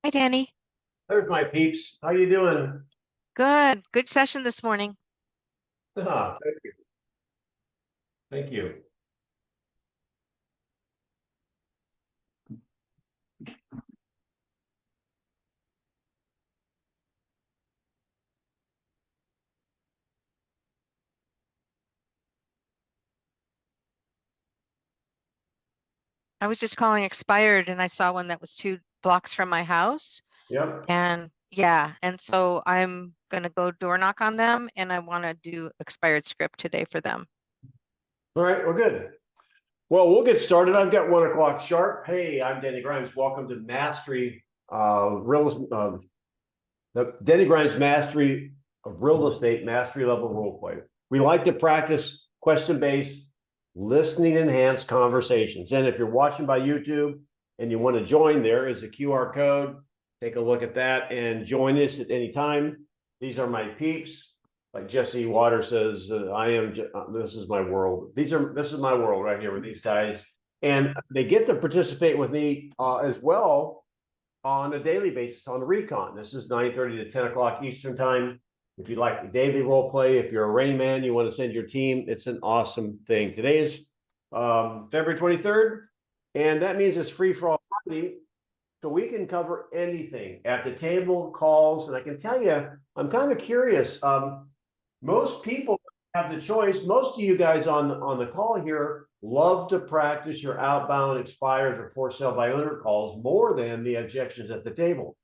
Hi, Danny. There's my peeps. How you doing? Good. Good session this morning. Thank you. Thank you. I was just calling expired and I saw one that was 2 blocks from my house. Yep. And yeah, and so I'm gonna go door knock on them and I want to do expired script today for them. All right, well, good. Well, we'll get started. I've got 1 o'clock sharp. Hey, I'm Danny Grimes. Welcome to Mastery the Danny Grimes Mastery of Real Estate Mastery Level Role Play. We like to practice question-based, listening enhanced conversations. And if you're watching by YouTube and you want to join, there is a QR code. Take a look at that and join us at any time. These are my peeps. Like Jesse Waters says, this is my world. This is my world right here with these guys. And they get to participate with me as well on a daily basis on the recon. This is 9:30 to 10 o'clock Eastern time. If you like the daily role play, if you're a Rain Man, you want to send your team, it's an awesome thing. Today is February 23rd, and that means it's free for all Friday. So we can cover anything at the table, calls, and I can tell you, I'm kind of curious. Most people have the choice. Most of you guys on the call here love to practice your outbound expires or for sale by owner calls more than the objections at the table.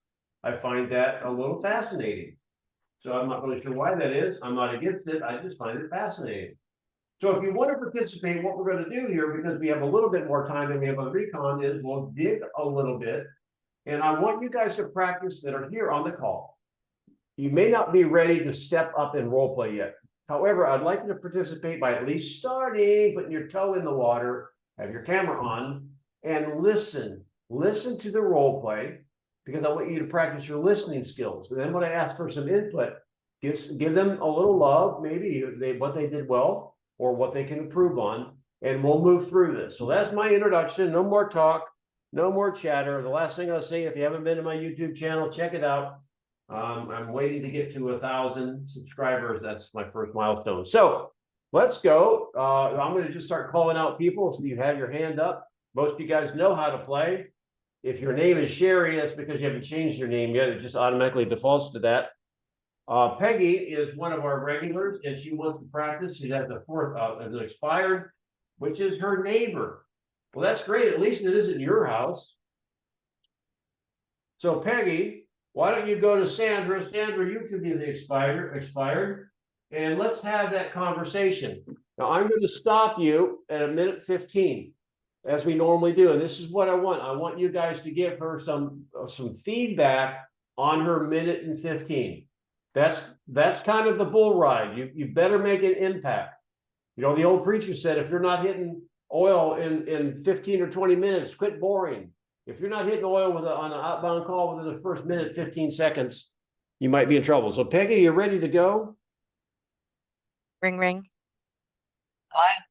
I find that a little fascinating. So I'm not really sure why that is. I'm not against it. I just find it fascinating. So if you want to participate, what we're going to do here, because we have a little bit more time than we have on recon, is we'll dig a little bit. And I want you guys to practice that are here on the call. You may not be ready to step up in role play yet. However, I'd like you to participate by at least starting, putting your toe in the water, have your camera on, and listen. Listen to the role play, because I want you to practice your listening skills. And then when I ask for some input, give them a little love, maybe what they did well or what they can improve on, and we'll move through this. So that's my introduction. No more talk, no more chatter. The last thing I'll say, if you haven't been to my YouTube channel, check it out. I'm waiting to get to 1,000 subscribers. That's my first milestone. So let's go. I'm going to just start calling out people. So you have your hand up. Most of you guys know how to play. If your name is Sherry, that's because you haven't changed your name yet. It just automatically defaults to that. Peggy is one of our regulars, and she wants to practice. She has an expired, which is her neighbor. Well, that's great. At least it isn't your house. So Peggy, why don't you go to Sandra? Sandra, you can be the expired, and let's have that conversation. Now, I'm going to stop you at 1:15, as we normally do. And this is what I want. I want you guys to give her some feedback on her 1:15. That's kind of the bull ride. You better make an impact. You know, the old preacher said, if you're not hitting oil in 15 or 20 minutes, quit boring. If you're not hitting oil on an outbound call within the first minute, 15 seconds, you might be in trouble. So Peggy, you ready to go? Ring, ring. Hi.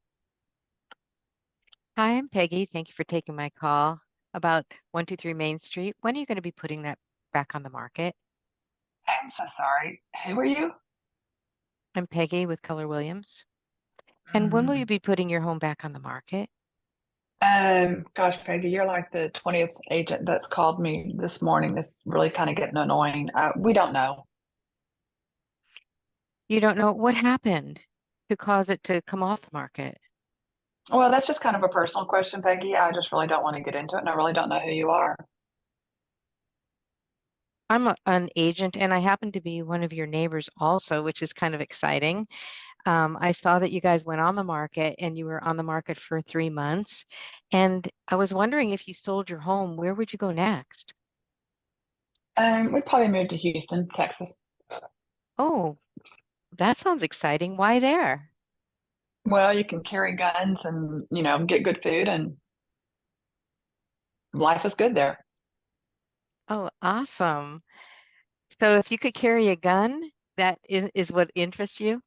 Hi, I'm Peggy. Thank you for taking my call about 123 Main Street. When are you going to be putting that back on the market? I'm so sorry. Who are you? I'm Peggy with Keller Williams. And when will you be putting your home back on the market? Gosh, Peggy, you're like the 20th agent that's called me this morning. It's really kind of getting annoying. We don't know. You don't know what happened to cause it to come off the market? Well, that's just kind of a personal question, Peggy. I just really don't want to get into it, and I really don't know who you are. I'm an agent, and I happen to be one of your neighbors also, which is kind of exciting. I saw that you guys went on the market and you were on the market for 3 months. And I was wondering, if you sold your home, where would you go next? We'd probably move to Houston, Texas. Oh, that sounds exciting. Why there? Well, you can carry guns and, get good food, and life is good there. Oh, awesome. So if you could carry a gun, that is what interests you?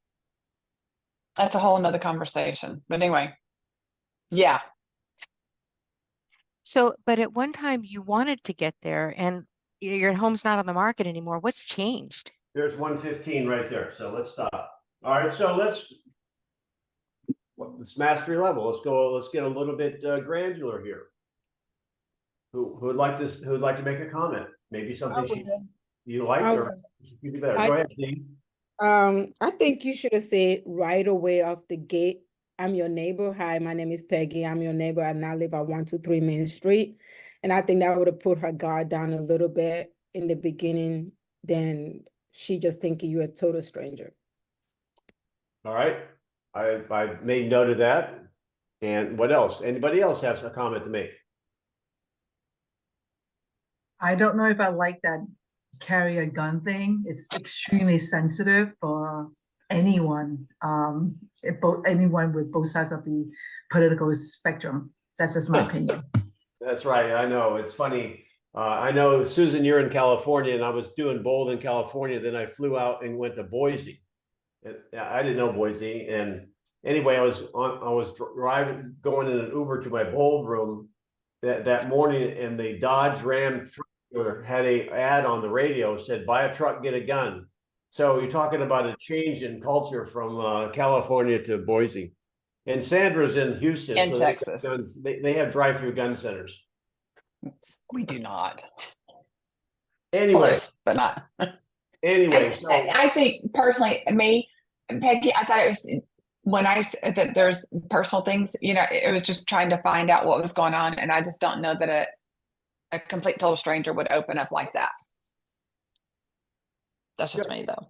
That's a whole nother conversation. But anyway, yeah. So, but at one time you wanted to get there, and your home's not on the market anymore. What's changed? There's 115 right there. So let's stop. All right. So let's mastery level. Let's go. Let's get a little bit granular here. Who would like this? Who would like to make a comment? Maybe I something will. you like, I or you do better. I- Go ahead, Steve. I think you should have said right away off the gate, I'm your neighbor. Hi, my name is Peggy. I'm your neighbor. I now live at 123 Main Street. And I think that would have put her guard down a little bit in the beginning than she just thinking you're a total stranger. All right. I made note of that. And what else? Anybody else has a comment to make? I don't know if I like that carry a gun thing. It's extremely sensitive for anyone, anyone with both sides of the political spectrum. That's just my opinion. That's right. I know. It's funny. I know, Susan, you're in California, and I was doing Bold in California. Then I flew out and went to Boise. And I didn't know Boise. And anyway, I was driving, going in an Uber to my Bold room that morning, and the Dodge Ram had a ad on the radio, said, buy a truck, get a gun. So you're talking about a change in culture from California to Boise. And Sandra's in Houston. In so Texas. They have drive-through gun centers. We do not. Anyway, Close, but not. anyway, so I think personally, me, Peggy, I thought it was when I said that there's personal things, it was just trying to find out what was going on. And I just don't know that a complete total stranger would open up like that. That's just me though.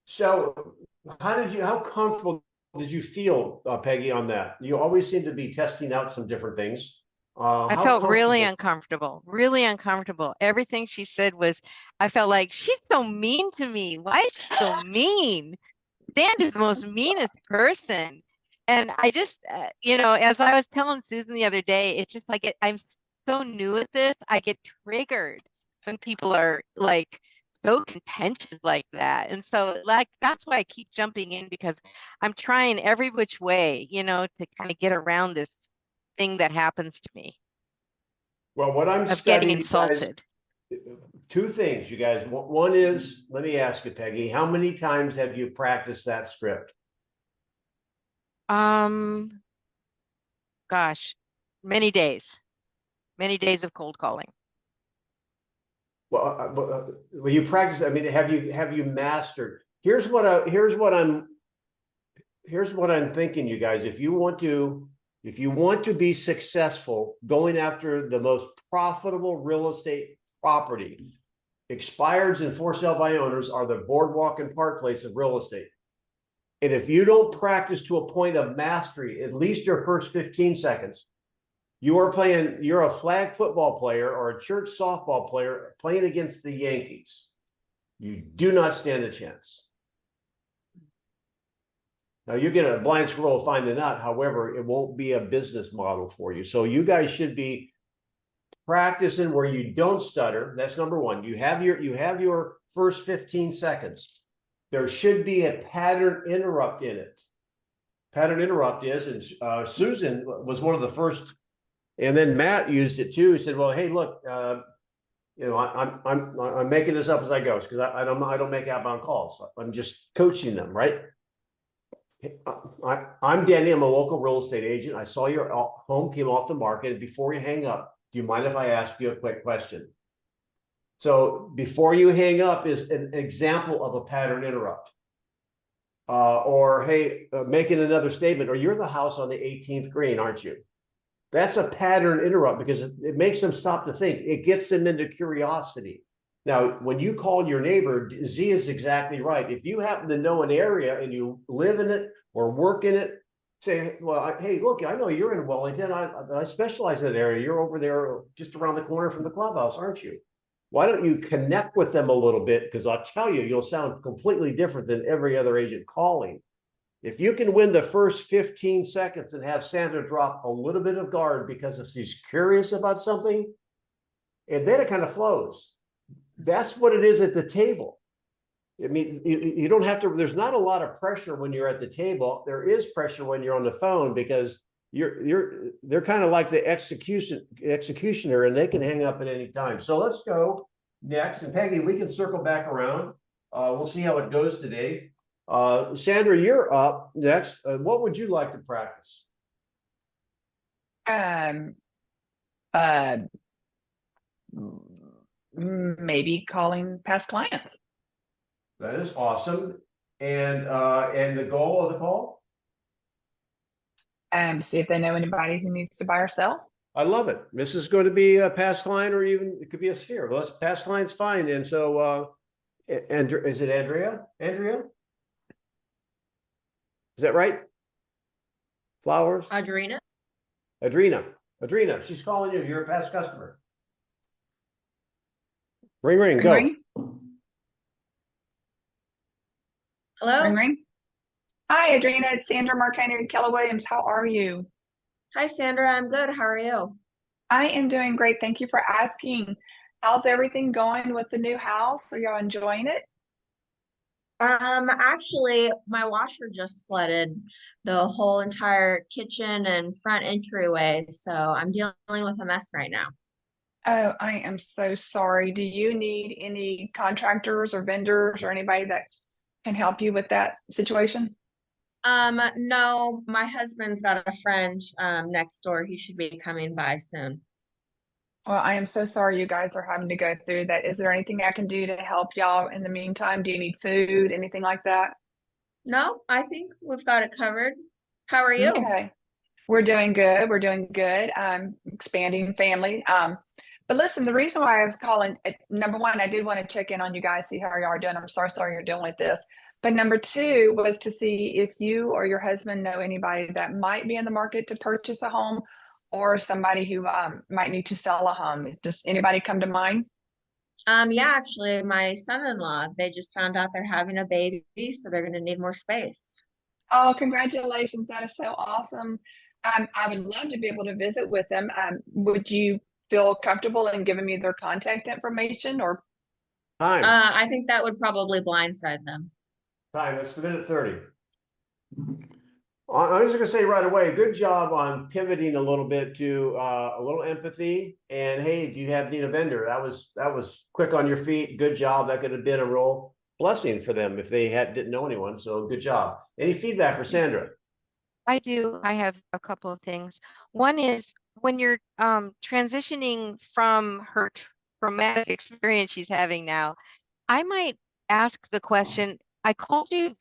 So how comfortable did you feel, Peggy, on that? You always seem to be testing out some different things. I How felt really comfortable- uncomfortable, really uncomfortable. Everything she said was, I felt like she's so mean to me. Why is she so mean? Sandra's the most meanest person. And I just, as I was telling Susan the other day, it's just like I'm so new at this. I get triggered when people are like so contentious like that. And so that's why I keep jumping in, because I'm trying every which way, to kind of get around this thing that happens to me Well, what I'm of getting studying, you guys, insulted. two things, you guys. One is, let me ask you, Peggy, how many times have you practiced that script? Gosh, many days of cold calling. Well, you practice. I mean, have you mastered? Here's what I'm thinking, you guys. If you want to be successful going after the most profitable real estate property, expireds and for sale by owners are the boardwalk and park place of real estate. And if you don't practice to a point of mastery, at least your first 15 seconds, you're a flag football player or a church softball player playing against the Yankees. You do not stand a chance. Now you get a blind squirrel, find the nut. However, it won't be a business model for you. So you guys should be practicing where you don't stutter. That's number one. You have your first 15 seconds. There should be a pattern interrupt in it. Pattern interrupt is, and Susan was one of the first, and then Matt used it too. He said, "Well, hey, look, I'm making this up as I go because I don't make outbound calls. I'm just coaching them, right? I'm Danny. I'm a local real estate agent. I saw your home came off the market. Before you hang up, do you mind if I ask you a quick question?" So before you hang up is an example of a pattern interrupt. Or, hey, making another statement, or you're the house on the 18th green, aren't you? That's a pattern interrupt because it makes them stop to think. It gets them into curiosity. Now, when you call your neighbor, Z is exactly right. If you happen to know an area and you live in it or work in it, say, well, hey, look, I know you're in Wellington. I specialize in that area. You're over there just around the corner from the clubhouse, aren't you? Why don't you connect with them a little bit? Because I'll tell you, you'll sound completely different than every other agent calling. If you can win the first 15 seconds and have Sandra drop a little bit of guard because if she's curious about something, and then it kind of flows. That's what it is at the table. I mean, you don't have to, there's not a lot of pressure when you're at the table. There is pressure when you're on the phone because they're kind of like the executioner and they can hang up at any time. So let's go next, and Peggy, we can circle back around. We'll see how it goes today. Sandra, you're up next. What would you like to practice? Uh, maybe calling past clients. That is awesome. And the goal of the call? See if they know anybody who needs to buy or sell. I love it. This is going to be a past client, or even it could be a sphere. Well, past client's fine. And so, and is it Andrea? Andrea? Is that right? Flowers? Audrina? Adrina, she's calling you. You're a past customer. Ring, ring, Ring, go. ring, Hello? ring, ring. Hi, Adrina. It's Sandra Marcano and Keller Williams. How are you? Hi, Sandra. I'm good. How are you? I am doing great. Thank you for asking. How's everything going with the new house? Are y'all enjoying it? Actually, my washer just flooded the whole entire kitchen and front entryway, so I'm dealing with a mess right now. Oh, I am so sorry. Do you need any contractors or vendors or anybody that can help you with that situation? No, my husband's got a friend next door. He should be coming by soon. Well, I am so sorry you guys are having to go through that. Is there anything I can do to help y'all in the meantime? Do you need food, anything like that? No, I think we've got it covered. How are you? Okay. We're doing good. We're doing good. Expanding family. But listen, the reason why I was calling, number one, I did want to check in on you guys, see how y'all are doing. I'm so sorry you're dealing with this. But number two was to see if you or your husband know anybody that might be in the market to purchase a home, or somebody who might need to sell a home. Does anybody come to mind? Yeah, actually, my son-in-law, they just found out they're having a baby, so they're going to need more space. Oh, congratulations. That is so awesome. I would love to be able to visit with them. Would you feel comfortable in giving me their contact information or? Time. I think that would probably blindside them. Time. It's minute 30. I'm just gonna say right away, good job on pivoting a little bit to a little empathy. And hey, do you need a vendor? That was quick on your feet. Good job. That could have been a real blessing for them if they didn't know anyone. So good job. Any feedback for Sandra? I do. I have a couple of things. One is when you're transitioning from her traumatic experience she's having now, I might ask the question, I called you,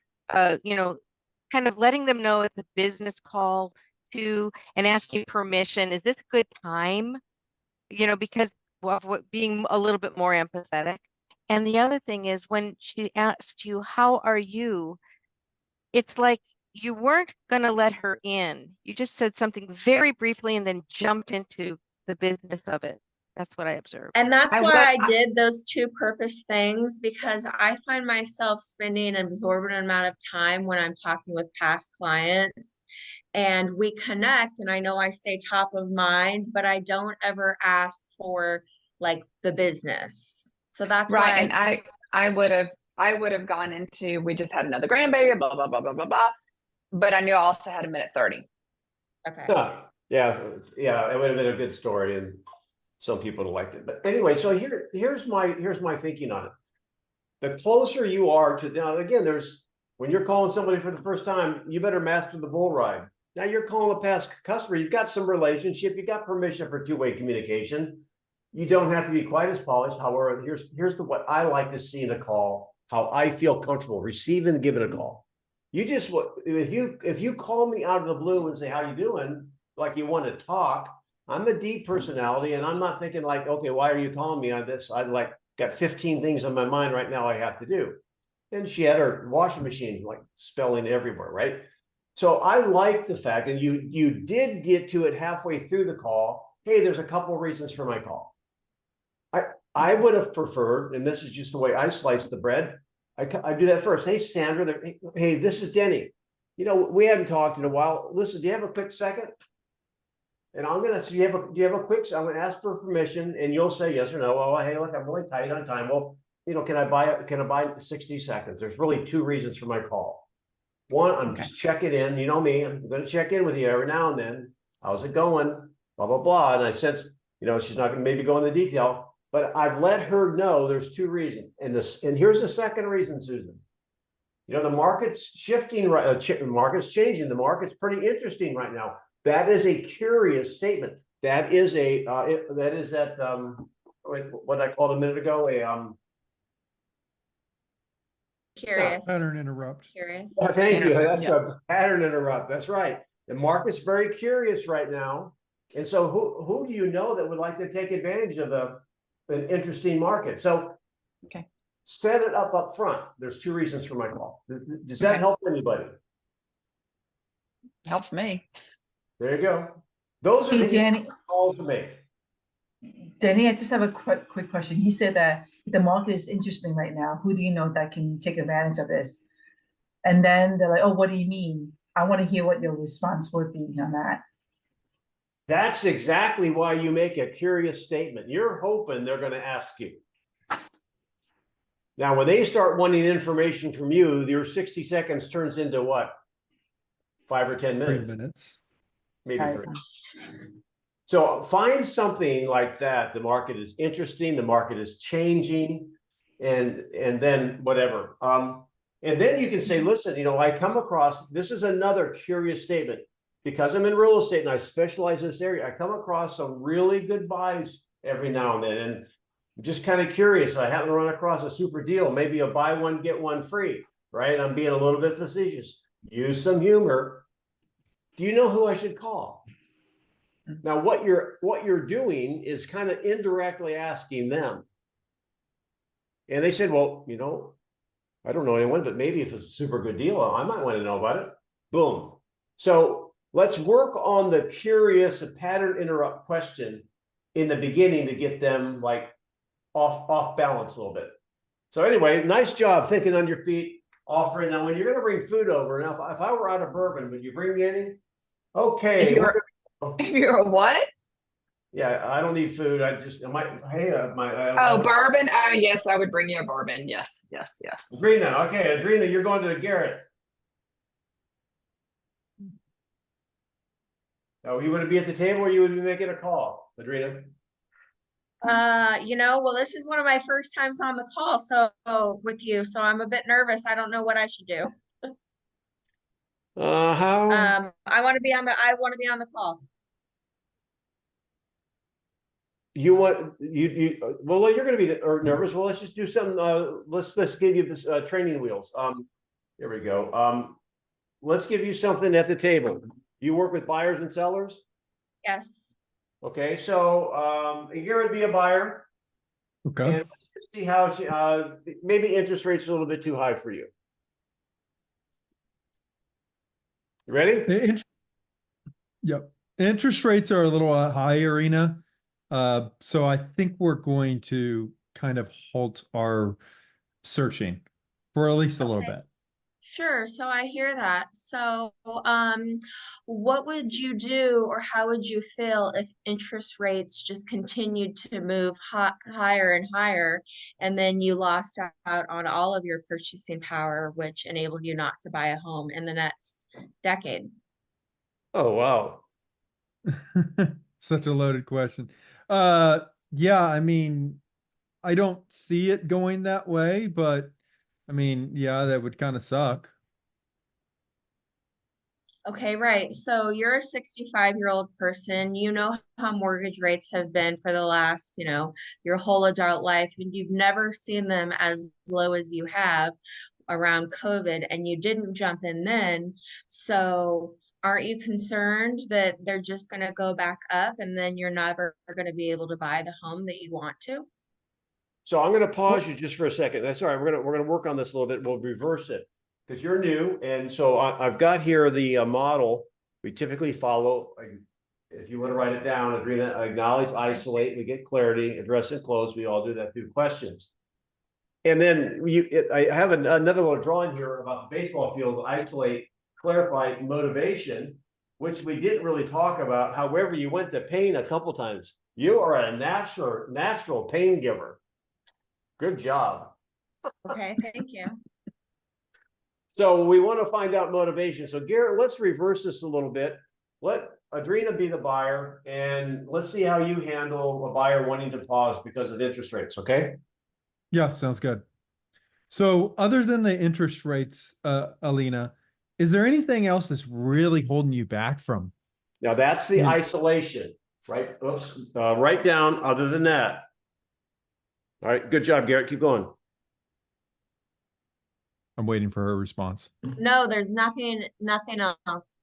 kind of letting them know it's a business call too, and asking permission. Is this a good time? Because of what being a little bit more empathetic. And the other thing is when she asked you, how are you? It's like you weren't going to let her in. You just said something very briefly and then jumped into the business of it. That's what I observed. And that's why I did those two purpose things, because I find myself spending an exorbitant amount of time when I'm talking with past clients and we connect, and I know I stay top of mind, but I don't ever ask for like the business. So that's right. why And I would have gone into, we just had another grandbaby, blah, blah, blah, blah, blah, blah. But I knew I also had a minute 30. okay. Yeah, it would have been a good story, and some people liked it. But anyway, so here's my thinking on it. The closer you are to now, again, when you're calling somebody for the first time, you better master the bull ride. Now you're calling a past customer, you've got some relationship, you got permission for two-way communication. You don't have to be quite as polished. However, here's what I like to see in a call, how I feel comfortable receiving and giving a call. You just, if you call me out of the blue and say, how you doing? Like you want to talk, I'm a deep personality, and I'm not thinking like, okay, why are you calling me on this? I got 15 things on my mind right now I have to do. And she had her washing machine like spilling everywhere, right? So I like the fact, and you did get to it halfway through the call. Hey, there's a couple of reasons for my call. I would have preferred, and this is just the way I slice the bread. I do that first. Hey, Sandra, hey, this is Denny. We hadn't talked in a while. Listen, do you have a quick second? And I'm gonna say, do you have a quick? I'm gonna ask for permission, and you'll say yes or no. Oh, hey, look, I'm really tight on time. Well, can I buy 60 seconds? There's really two reasons for my call. One, I'm just checking in. You know me, I'm gonna check in with you every now and then. How's it going? Blah blah blah. And I sense, she's not gonna maybe go into detail. But I've let her know there's two reasons. And here's the second reason, Susan. You know, the market's shifting, right? The market's changing. The market's pretty interesting right now. That is a curious statement. That is what I called a minute ago, Curious, Pattern interrupt. curious. thank you. That's Yeah. a pattern interrupt. That's right. The market's very curious right now. And so who do you know that would like to take advantage of an interesting market? So Okay. set it up front. There's two reasons for my call. Does that Okay. help anybody? Helps me. There you go. Those are Hey, the Danny, calls to make. Danny, I just have a quick question. You said that the market is interesting right now. Who do you know that can take advantage of this? And then they're like, oh, what do you mean? I want to hear what your response would be on that. That's exactly why you make a curious statement. You're hoping they're going to ask you. Now, when they start wanting information from you, your 60 seconds turns into what? 5 or 10 3 minutes, minutes. maybe Right. 3. So find something like that. The market is interesting. The market is changing, and then whatever. And then you can say, listen, you know, I come across, this is another curious statement. Because I'm in real estate and I specialize in this area, I come across some really good buys every now and then. And I'm just kind of curious. I happen to run across a super deal, maybe a buy one, get one free, right? I'm being a little bit facetious. Use some humor. Do you know who I should call? Now, what you're doing is kind of indirectly asking them. And they said, well, you know, I don't know anyone, but maybe if it's a super good deal, I might want to know about it. Boom. So let's work on the curious pattern interrupt question in the beginning to get them like off balance a little bit. So anyway, nice job thinking on your feet, offering. Now, when you're going to bring food over, now if I were out of bourbon, would you bring me any? Okay. If you're a what? Yeah, I don't need food. I might. Hey, Bourbon. Yes, I would bring you a bourbon. Yes. Adrena. Okay, Adrena, you're going to Garrett. Oh, you would be at the table, or you would be making a call, Adrena? Well, this is one of my first times on the call, so with you, so I'm a bit nervous. I don't know what I should do. How? I want to be on the call. You want well, you're going to be nervous. Well, let's just do something. Let's give you this training wheels. Here we go. Let's give you something at the table. You work with buyers and sellers. Yes. Okay, so here would be a buyer, Okay. and let's just see how maybe interest rates are a little bit too high for you. You ready? Yep. Interest rates are a little high, Irina. So I think we're going to kind of halt our searching for at least a little Okay. bit. Sure. So I hear that. So, what would you do, or how would you feel if interest rates just continued to move higher and higher, and then you lost out on all of your purchasing power, which enabled you not to buy a home in the next decade? Oh, wow. Such a loaded question. Yeah, I mean, I don't see it going that way, but I mean, yeah, that would kind of suck. Okay, right. So you're a 65-year-old person. You know how mortgage rates have been for the last, your whole adult life, and you've never seen them as low as you have around COVID, and you didn't jump in then. So aren't you concerned that they're just going to go back up and then you're never going to be able to buy the home that you want to? So I'm going to pause you just for a second. That's all right. We're going to work on this a little bit. We'll reverse it because you're new, and so I've got here the model we typically follow. If you want to write it down, Adrena, acknowledge, isolate, we get clarity, address and close. We all do that through questions. And then I have another little drawing here about the baseball field: isolate, clarify, motivation, which we didn't really talk about. However, you went to pain a couple times. You are a natural pain giver. Good job. Okay, thank you. So we want to find out motivation. So Garrett, let's reverse this a little bit. Adrena be the buyer, and let's see how you handle a buyer wanting to pause because of interest rates, okay? Yeah, sounds good. So other than the interest rates, Alina, is there anything else that's really holding you back from? Now that's the Yeah. isolation, right? Oops, write down other than that. All right, good job, Garrett. Keep going. I'm waiting for her response. No, there's nothing else.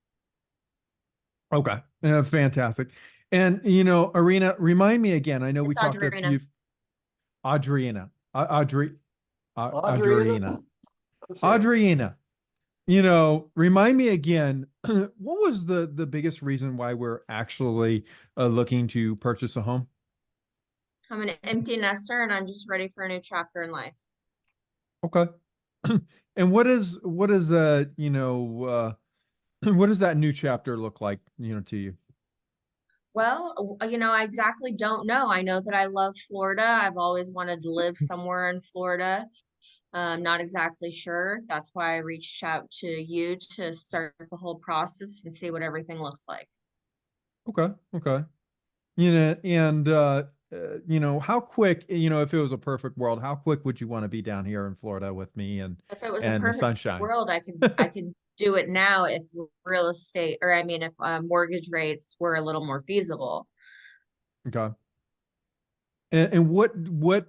Okay, fantastic. And Arena, remind me again. I know we It's talked a Audrina. few. Adriana, Adriana? Adriana, I'm sorry. Adriana. Remind me again. What was the biggest reason why we're actually looking to purchase a home? I'm an empty nester and I'm just ready for a new chapter in life. Okay. And what is what does that new chapter look like, to you? Well, I exactly don't know. I know that I love Florida. I've always wanted to live somewhere in Florida. Not exactly sure. That's why I reached out to you to start the whole process and see what everything looks like. Okay. Okay. And how quick, if it was a perfect world, how quick would you want to be down here in Florida with me and If it was a the perfect sunshine? world, I could do it now if real estate, or I mean, if mortgage rates were a little more feasible. Okay. And what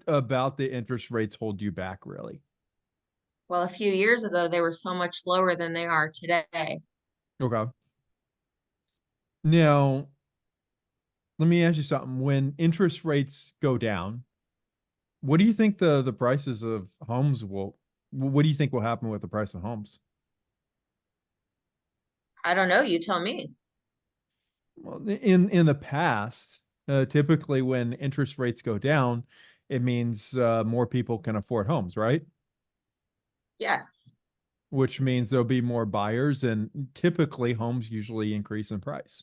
about the interest rates hold you back, really? Well, a few years ago, they were so much lower than they are today. Okay. Now, let me ask you something. When interest rates go down, what do you think the prices of homes what do you think will happen with the price of homes? I don't know. You tell me. Well, in the past, typically when interest rates go down, it means more people can afford homes, right? Yes. Which means there'll be more buyers, and typically homes usually increase in price.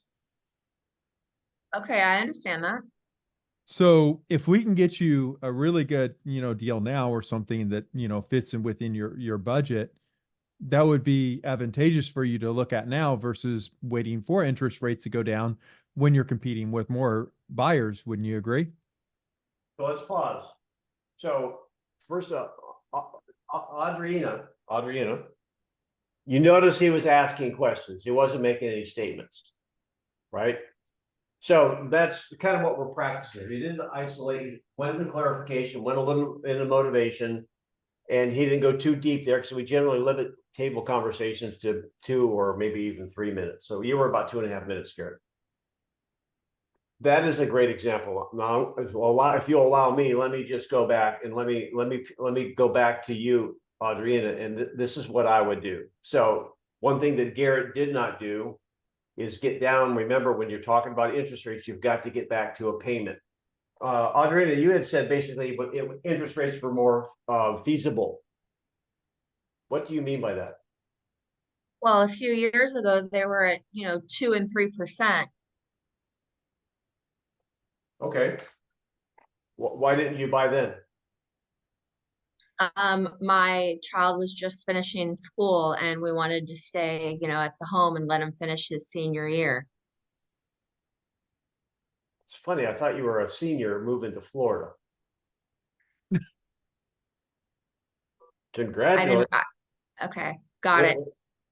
Okay, I understand that. So if we can get you a really good, deal now, or something that, fits in within your budget, that would be advantageous for you to look at now versus waiting for interest rates to go down when you're competing with more buyers. Wouldn't you agree? So let's pause. So first up, Adriana, you notice he was asking questions. He wasn't making any statements, right? So that's kind of what we're practicing. He didn't isolate, went into clarification, went a little into motivation, and he didn't go too deep there because we generally limit table conversations to 2 or maybe even 3 minutes. So you were about 2.5 minutes, Garrett. That is a great example. Now, if you allow me, let me just go back and let me go back to you, Adriana, and this is what I would do. So one thing that Garrett did not do is get down. Remember, when you're talking about interest rates, you've got to get back to a payment. Adriana, you had said basically, but interest rates were more feasible. What do you mean by that? Well, a few years ago, they were at, 2 and 3%. Okay. Why didn't you buy then? My child was just finishing school and we wanted to stay, at the home and let him finish his senior year. It's funny. I thought you were a senior moving to Florida. Congratulations. Okay, got it.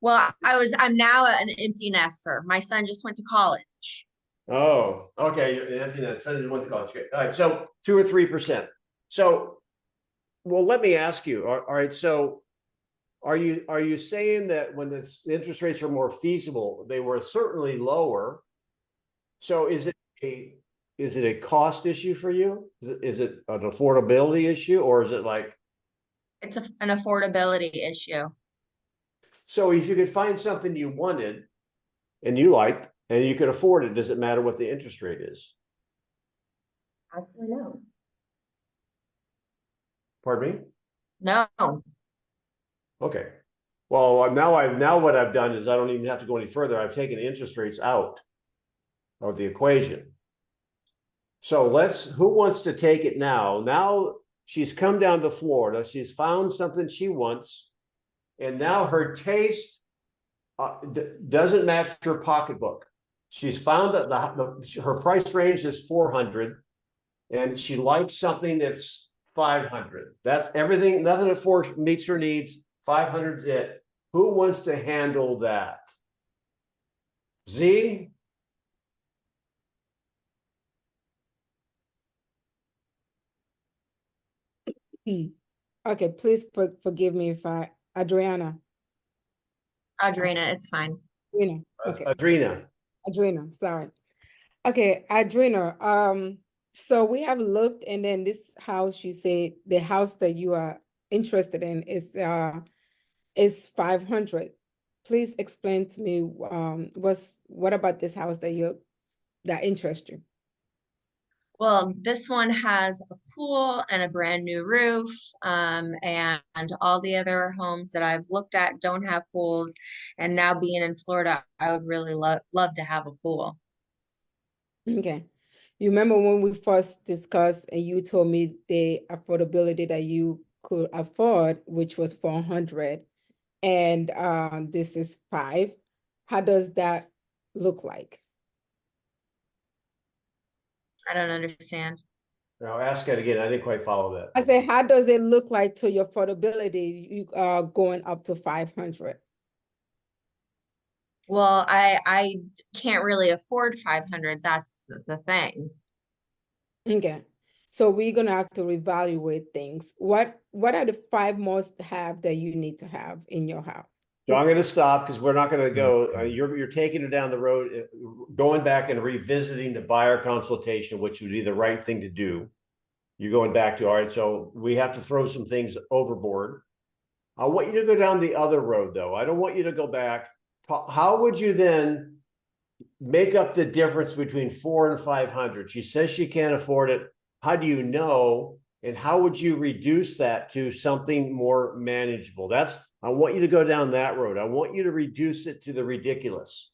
Well, I'm now an empty nester. My son just went to college. Oh, okay. Anthony, that son went to college. Great. All right. So 2 or 3%. So, well, let me ask you. All right. So, are you saying that when the interest rates are more feasible, they were certainly lower? So, is it a cost issue for you? Is it an affordability issue, or is it like? It's an affordability issue. So, if you could find something you wanted and you liked and you could afford it, does it matter what the interest rate is? Actually, no. Pardon me? No. Okay. Well, now what I've done is I don't even have to go any further. I've taken interest rates out of the equation. So who wants to take it now? Now she's come down to Florida. She's found something she wants. And now her taste doesn't match her pocketbook. She's found that her price range is 400, and she likes something that's 500. That's everything. Nothing at 4 meets her needs. 500 is it. Who wants to handle that? Z? Okay, please forgive me if Adriana. Audrina, it's fine. Adriana, okay. Adrina. Adrina, sorry. Okay, Adrina, so we have looked, and then this house, you say the house that you are interested in is 500. Please explain to me, what about this house that interests you? Well, this one has a pool and a brand new roof, and all the other homes that I've looked at don't have pools. And now being in Florida, I would really love to have a pool. Okay. You remember when we first discussed and you told me the affordability that you could afford, which was 400, and this is 5. How does that look like? I don't understand. Now ask it again. I didn't quite follow that. I said, how does it look like to your affordability, you going up to 500? Well, I can't really afford 500. That's the thing. Okay. So we're gonna have to reevaluate things. What are the 5 must have that you need to have in your house? So I'm going to stop because we're not going to go. You're taking it down the road, going back and revisiting the buyer consultation, which would be the right thing to do. You're going back to, all right, so we have to throw some things overboard. I want you to go down the other road, though. I don't want you to go back. How would you then make up the difference between 400 and 500? She says she can't afford it. How do you know? And how would you reduce that to something more manageable? I want you to go down that road. I want you to reduce it to the ridiculous.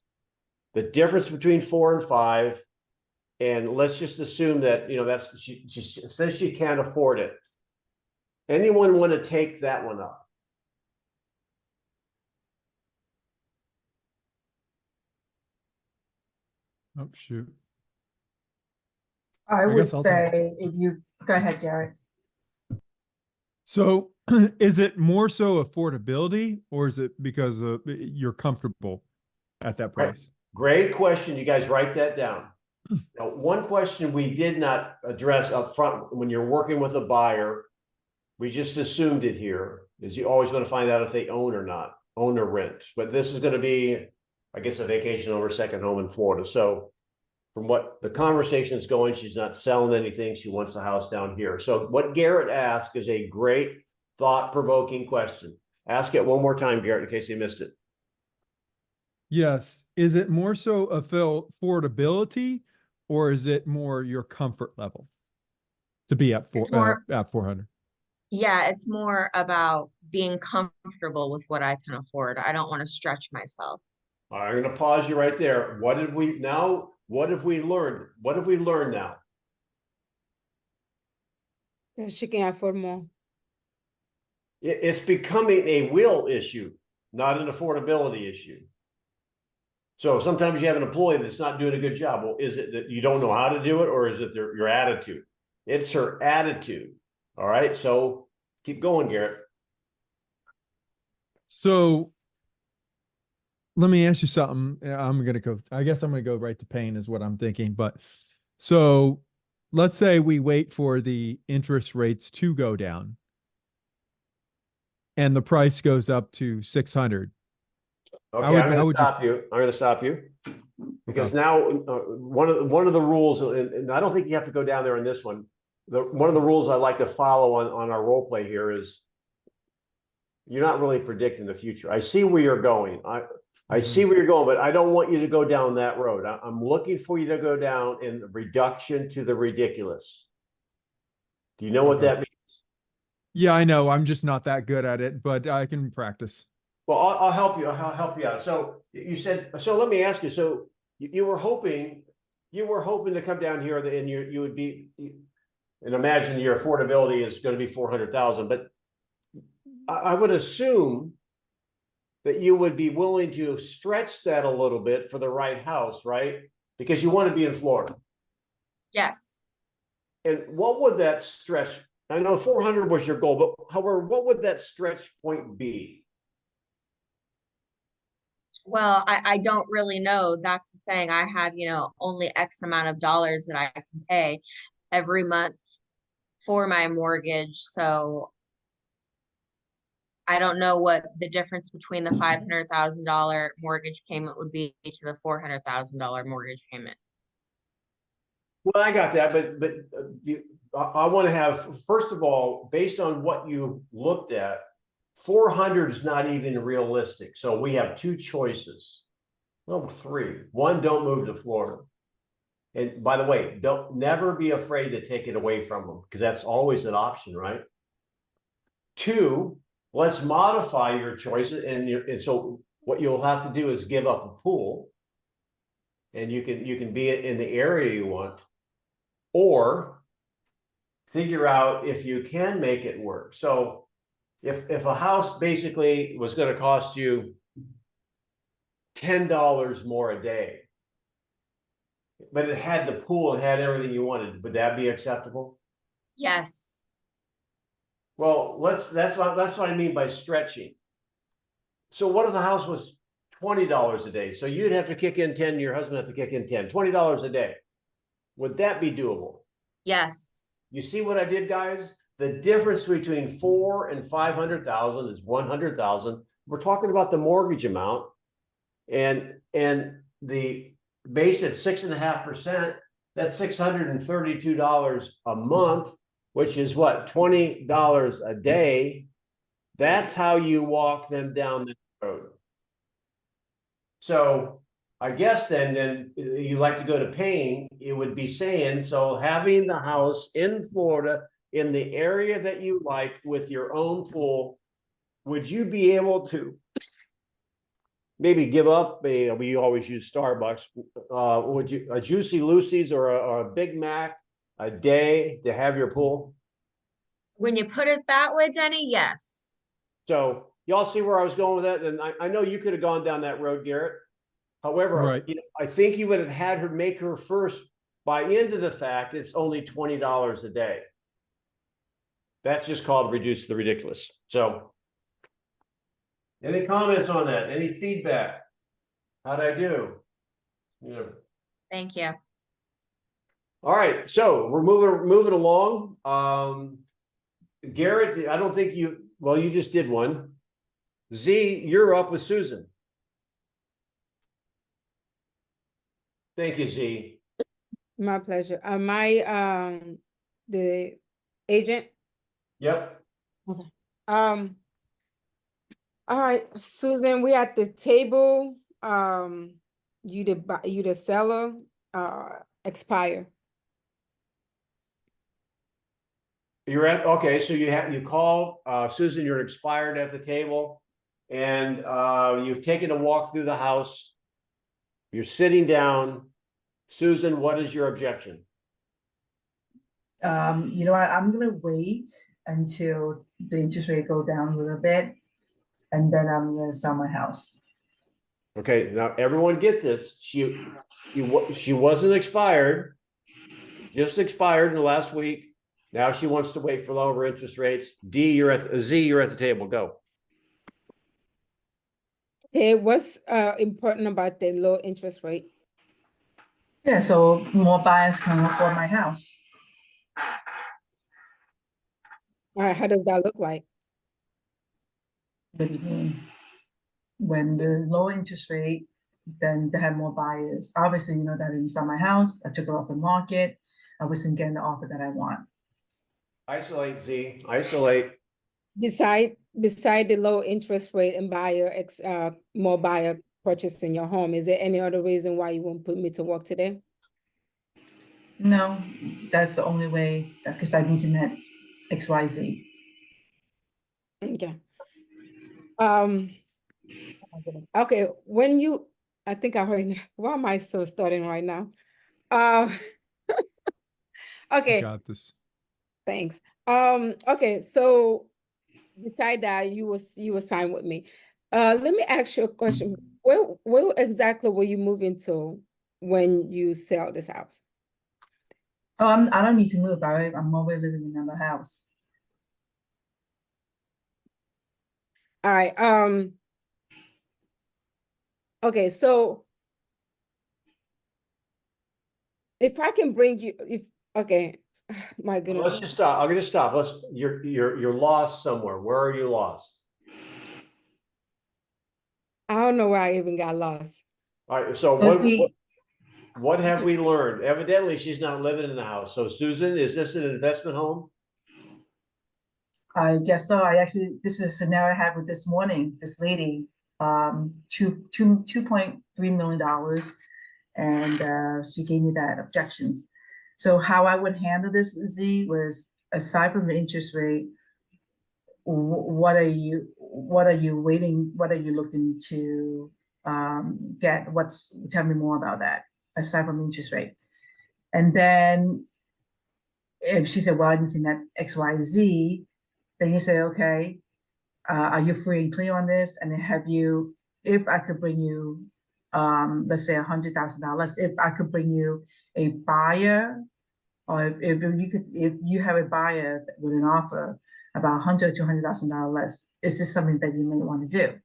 The difference between 4 and 5. And let's just assume that, she says she can't afford it. Anyone want to take that one up? Oh, shoot. I I would guess I'll take say if you, go ahead, Garrett. So is it more so affordability, or is it because you're comfortable at that price? Great question. You guys write that down. Now, one question we did not address up front when you're working with a buyer, we just assumed it here, is you always want to find out if they own or not, own or rent. But this is going to be, I guess, a vacation home or second home in Florida. So from what the conversation is going, she's not selling anything. She wants a house down here. So what Garrett asked is a great thought-provoking question. Ask it one more time, Garrett, in case you missed it. Yes. Is it more so affordability, or is it more your comfort level to be at It's more- at 400? Yeah, it's more about being comfortable with what I can afford. I don't want to stretch myself. I'm going to pause you right there. What have we learned? What have we learned now? That she can afford more. It's becoming a will issue, not an affordability issue. So sometimes you have an employee that's not doing a good job. Well, is it that you don't know how to do it, or is it your attitude? It's her attitude. All right. So keep going, Garrett. So let me ask you something. I guess I'm going to go right to pain is what I'm thinking. But so let's say we wait for the interest rates to go down and the price goes up to 600. Okay, I'm I'm going to stop you because Okay. now one of the rules, and I don't think you have to go down there in this one. One of the rules I like to follow on our role play here is you're not really predicting the future. I see where you're going. I see where you're going, but I don't want you to go down that road. I'm looking for you to go down in the reduction to the ridiculous. Do you know what Okay. that means? Yeah, I know. I'm just not that good at it, but I can practice. Well, I'll help you. I'll help you out. So you said, so let me ask you, so you were hoping to come down here and you would be, and imagine your affordability is going to be 400,000, but I would assume that you would be willing to stretch that a little bit for the right house, right? Because you want to be in Florida. Yes. And what would that stretch? I know 400 was your goal, but however, what would that stretch point be? Well, I don't really know. That's the thing. I have, only X amount of dollars that I can pay every month for my mortgage. So I don't know what the difference between the $500,000 mortgage payment would be to the $400,000 mortgage payment. Well, I got that, but I want to have, first of all, based on what you looked at, 400 is not even realistic. So we have two choices. Well, three. One, don't move to Florida. And by the way, don't never be afraid to take it away from them, because that's always an option, right? Two, let's modify your choices. And so what you'll have to do is give up a pool, and you can be in the area you want, or figure out if you can make it work. So if a house basically was going to cost you $10 more a day, but it had the pool, it had everything you wanted, would that be acceptable? Yes. Well, that's what I mean by stretching. So what if the house was $20 a day? So you'd have to kick in 10, your husband have to kick in 10, $20 a day. Would that be doable? Yes. You see what I did, guys? The difference between 4 and 500,000 is 100,000. We're talking about the mortgage amount, and the base at 6.5%. That's $632 a month, which is what, $20 a day. That's how you walk them down the road. So I guess then you like to go to paying, it would be saying, so having the house in Florida in the area that you like with your own pool, would you be able to maybe give up we always use Starbucks, would you, a Juicy Lucy's or a Big Mac a day to have your pool? When you put it that way, Denny, yes. So y'all see where I was going with that? And I know you could have gone down that road, Garrett. However, Right. I think you would have had her make her first buy into the fact it's only $20 a day. That's just called reduce the ridiculous. So any comments on that? Any feedback? How'd I do? Yeah. Thank you. All right, so we're moving along. Garrett, I don't think you just did one. Z, you're up with Susan. Thank you, Z. My pleasure. Am I the agent? Yep. All right, Susan, we at the table. You the seller, expire. You're at, okay, so you call Susan, you're expired at the table, and you've taken a walk through the house. You're sitting down. Susan, what is your objection? I'm gonna wait until the interest rate go down a little bit, and then I'm gonna sell my house. Okay, now everyone get this. She wasn't expired, just expired in the last week. Now she wants to wait for lower interest rates. Z, you're at the table. Go. Okay, what's important about the low interest rate? Yeah, so more buyers can afford my house. All right, how does that look like? What do you mean? When the low interest rate, then they have more buyers. Obviously, that I didn't sell my house. I took it off the market. I wasn't getting the offer that I want. Isolate, Z. Isolate. Beside the low interest rate and more buyer purchasing your home, is there any other reason why you won't put me to work today? No, that's the only way, because I need to net XYZ. Okay. Oh my goodness. Okay, I think I heard, why am I so starting right now? Okay, Got this. thanks. Okay, so beside that, you will sign with me. Let me ask you a question. Where exactly will you move into when you sell this house? Oh, I don't need to move. I'm already living in another house. All right, okay, so if I can bring you, okay, my goodness. Let's just stop. I'm gonna stop. You're lost somewhere. Where are you lost? I don't know where I even got lost. All right, so Well, see, what have we learned? Evidently, she's not living in the house. So Susan, is this an investment home? I guess so. This is a scenario I had with this morning, this lady, $2.3 million. And she gave me that objections. So how I would handle this, Z, was aside from the interest rate, what are you waiting, what are you looking to get? Tell me more about that, aside from interest rate. And then if she said, well, I need to net XYZ, then you say, okay, are you free and clear on this? And then if I could bring you, let's say $100,000, if I could bring you a buyer, or if you have a buyer with an offer about $100,000 to $200,000 less, is this something that you may want to do?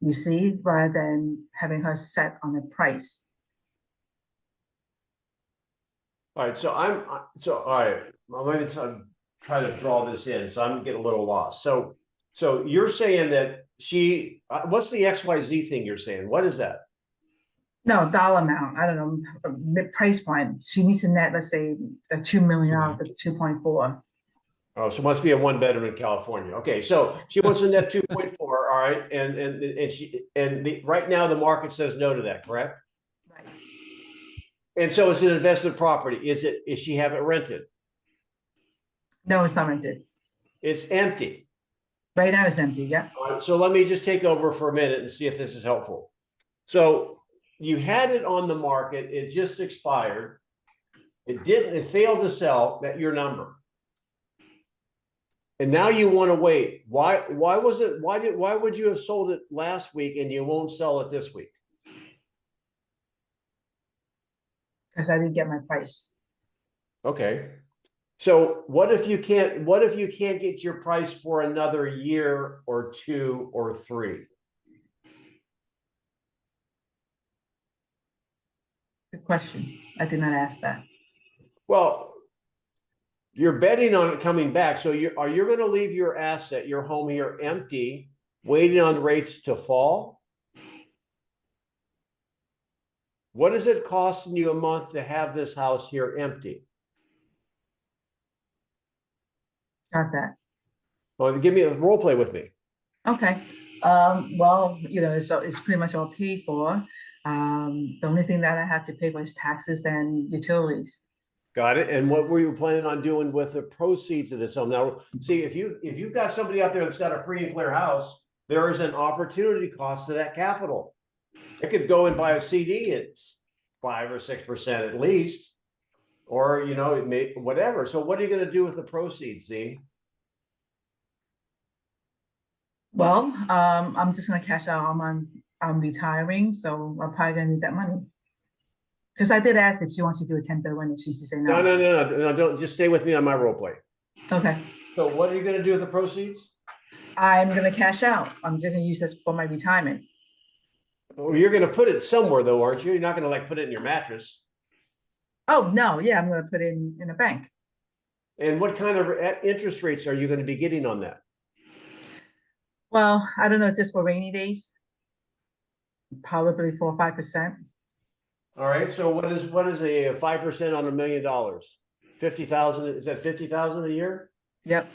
You see, rather than having her set on a price. All right, so all right, I'm going to try to draw this in, so I'm getting a little lost. So you're saying that what's the XYZ thing you're saying? What is that? No, dollar amount, I don't know, mid price point. She needs to net, let's say, the 2 million out of the 2.4. Oh, so it must be a one bedroom in California. Okay, so she wants a net 2.4, all right, and right now the market says no to that, correct? Right. And so it's an investment property. Is she have it rented? No, it's not rented. It's empty. Right now it's empty, yeah. All right, so let me just take over for a minute and see if this is helpful. So you had it on the market, it just expired. It failed to sell at your number. And now you want to wait. Why would you have sold it last week and you won't sell it this week? Because I didn't get my price. Okay. So what if you can't get your price for another year or 2 or 3? Good question. I did not ask that. Well, you're betting on it coming back. So are you going to leave your asset, your home here empty, waiting on rates to fall? What is it costing you a month to have this house here empty? Got that. Well, give me a role play with me. Okay. Well, so it's pretty much all paid for. The only thing that I have to pay for is taxes and utilities. Got it. And what were you planning on doing with the proceeds of this home? Now, see, if you've got somebody out there that's got a free and clear house, there is an opportunity cost to that capital. It could go and buy a CD at 5 or 6% at least, or it may whatever. So what are you going to do with the proceeds, Z? Well, I'm just gonna cash out I'm retiring, so I'm probably gonna need that money. Because I did ask if she wants to do a 1031 and she used to say no. No, don't just stay with me on my role play. Okay. So what are you going to do with the proceeds? I'm gonna cash out. I'm just gonna use this for my retirement. Well, you're going to put it somewhere though, aren't you? You're not going to put it in your mattress. Oh, no, yeah, I'm gonna put it in a bank. And what kind of interest rates are you going to be getting on that? Well, I don't know, just for rainy days. Probably 4 or 5%. All right. So what is a 5% on $1 million? 50,000. Is that 50,000 a year? Yep.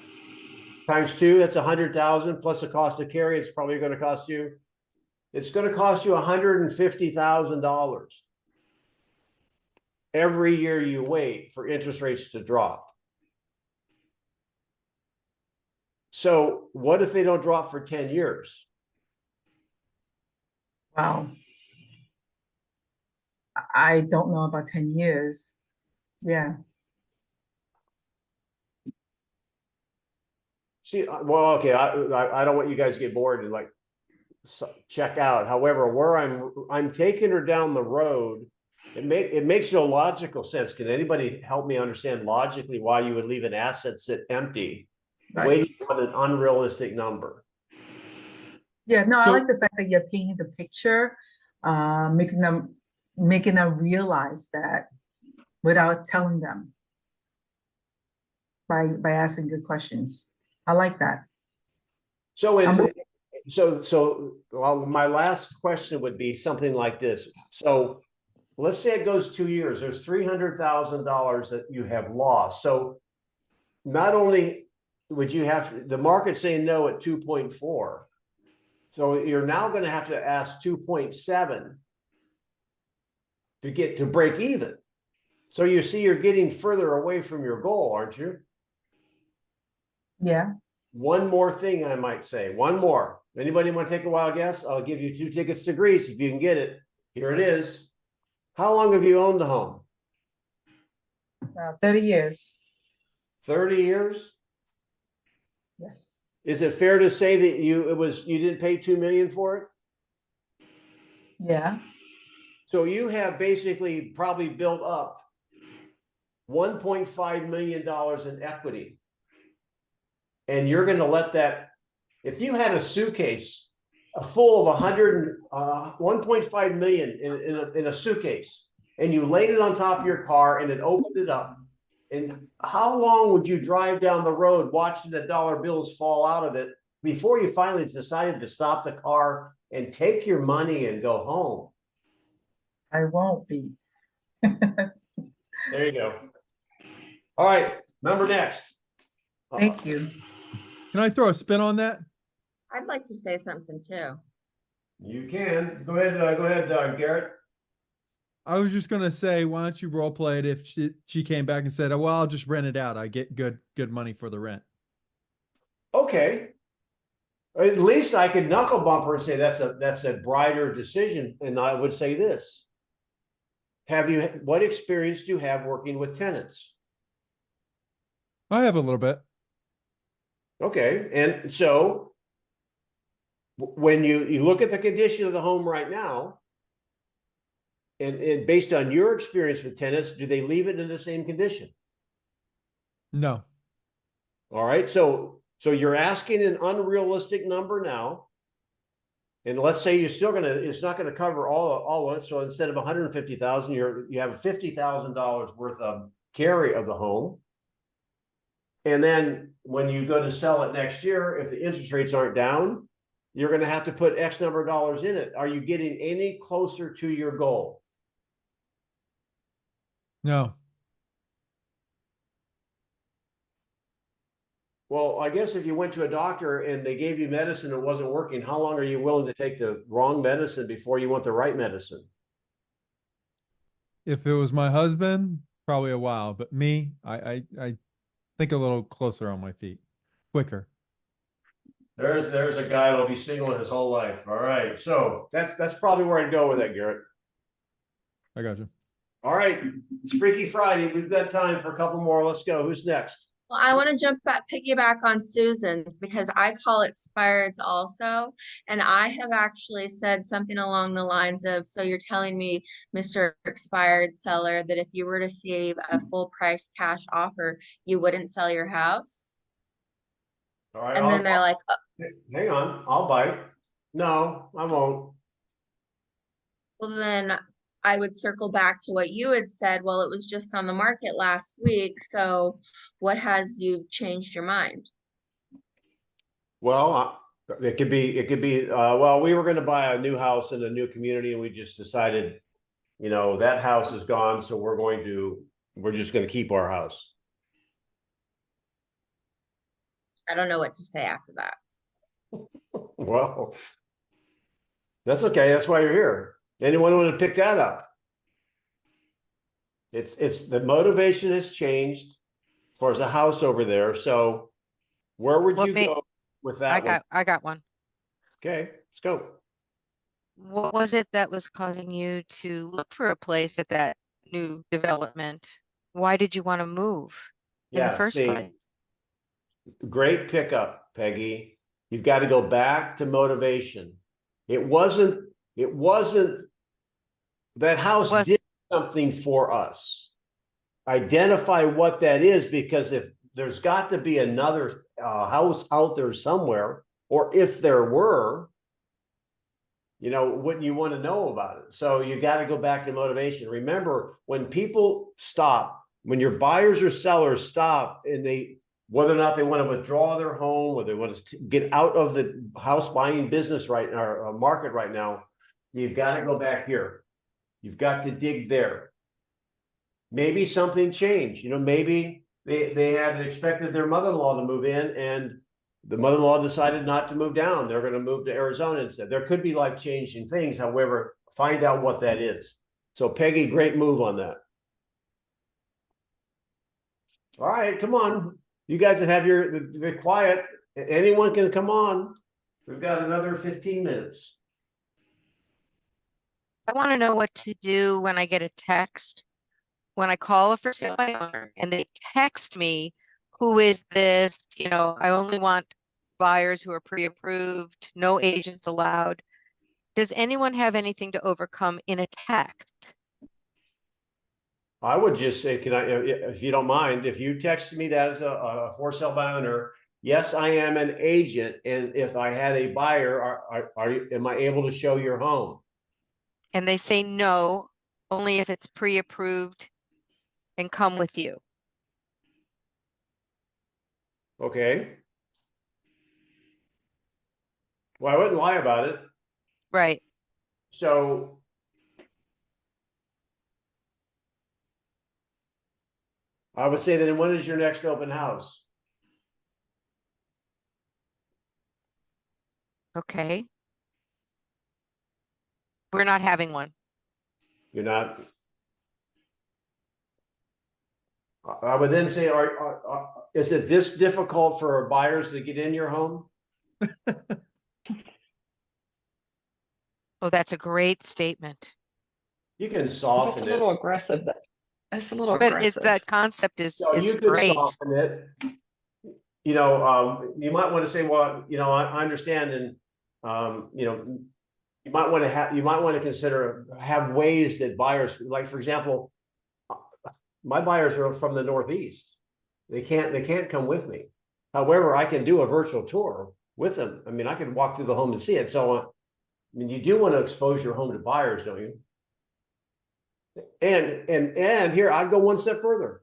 Times 2, that's 100,000 plus the cost of carry. It's probably going to cost you. It's going to cost you $150,000 every year you wait for interest rates to drop. So what if they don't drop for 10 years? Wow. I don't know about 10 years. Yeah. See, well, okay, I don't want you guys to get bored and like check out. However, where I'm taking her down the road, it makes no logical sense. Can anybody help me understand logically why you would leave an asset sit empty, Right. waiting on an unrealistic number? Yeah, no, I So- like the fact that you're painting the picture, making them realize that without telling them by asking good questions. I like that. So I'm- well, my last question would be something like this. So let's say it goes 2 years, there's $300,000 that you have lost. So not only would you have, the market saying no at 2.4. So you're now going to have to ask 2.7 to get to break even. So you see, you're getting further away from your goal, aren't you? Yeah, One more thing I might say, one more. Anybody want to take a wild guess? I'll give you 2 tickets to Greece if you can get it. Here it is. How long have you owned the home? 30 years. 30 years? Yes. Is it fair to say that you didn't pay 2 million for it? Yeah. So you have basically probably built up $1.5 million in equity. And you're going to let that, if you had a suitcase full of 1.5 million in a suitcase, and you laid it on top of your car and it opened it up, and how long would you drive down the road watching the dollar bills fall out of it before you finally decided to stop the car and take your money and go home? I won't be. There you go. All right, number next. Thank you. Can I throw a spin on that? I'd like to say something too. You can go ahead, Garrett. I was just gonna say, why don't you role play it if she came back and said, oh, well, I'll just rent it out. I get good money for the rent. Okay. At least I could knuckle bumper and say that's a brighter decision. And I would say this. What experience do you have working with tenants? I have a little bit. Okay, and so when you look at the condition of the home right now, and based on your experience with tenants, do they leave it in the same condition? No. All right, so you're asking an unrealistic number now. And let's say it's not gonna cover all of it. So instead of 150,000, you have $50,000 worth of carry of the home. And then when you go to sell it next year, if the interest rates aren't down, you're going to have to put X number of dollars in it. Are you getting any closer to your goal? No. Well, I guess if you went to a doctor and they gave you medicine that wasn't working, how long are you willing to take the wrong medicine before you want the right medicine? If it was my husband, probably a while, but me, I think a little closer on my feet, quicker. There's a guy that'll be single his whole life. All right, so that's probably where I'd go with that, Garrett. I got you. All right, it's Freaky Friday. We've got time for a couple more. Let's go. Who's next? Well, I want to piggyback on Susan's because I call expireds also. And I have actually said something along the lines of, so you're telling me, Mr. Expired seller, that if you were to receive a full price cash offer, you wouldn't sell your house? All right, And then they're like, hang on, I'll bite. No, I won't. well, then I would circle back to what you had said. Well, it was just on the market last week. So what has you changed your mind? Well, it could be, well, we were gonna buy a new house in a new community and we just decided, that house is gone, so we're just gonna keep our house. I don't know what to say after that. Well, that's okay. That's why you're here. Anyone want to pick that up? It's the motivation has changed as far as the house over there. So where would What you made- go with that one? I got one. Okay, let's go. What was it that was causing you to look for a place at that new development? Why did you want to move in the Yeah, first see, place? Great pickup, Peggy. You've got to go back to motivation. It wasn't that house Was- did something for us. Identify what that is, because if there's got to be another house out there somewhere, or if there were, wouldn't you want to know about it? So you got to go back to motivation. Remember, when people stop, when your buyers or sellers stop, and whether or not they want to withdraw their home, whether they want to get out of the house buying business right now, or market right now, you've got to go back here. You've got to dig there. Maybe something changed. Maybe they had expected their mother-in-law to move in, and the mother-in-law decided not to move down. They're going to move to Arizona instead. There could be life-changing things. However, find out what that is. So Peggy, great move on that. All right, come on. You guys that have the quiet, anyone can come on. We've got another 15 minutes. I want to know what to do when I get a text, when I call a for sale by owner and they text me, who is this? I only want buyers who are pre-approved, no agents allowed. Does anyone have anything to overcome in a text? I would just say, if you don't mind, if you text me that as a for sale by owner, yes, I am an agent, and if I had a buyer, am I able to show your home? And they say no, only if it's pre-approved and come with you. Okay. Well, I wouldn't lie about it. Right. So I would say, then when is your next open house? Okay. We're not having one. You're not. I would then say, is it this difficult for buyers to get in your home? Oh, that's a great statement. You can That's a soften it. little aggressive. That's a little But aggressive. that concept is So you could great. soften it. You might want to say, well, I understand, and you might want to consider have ways that buyers, like, for example, my buyers are from the Northeast. They can't come with me. However, I can do a virtual tour with them. I mean, I can walk through the home and see it. So, you do want to expose your home to buyers, don't you? And here, I'd go one step further.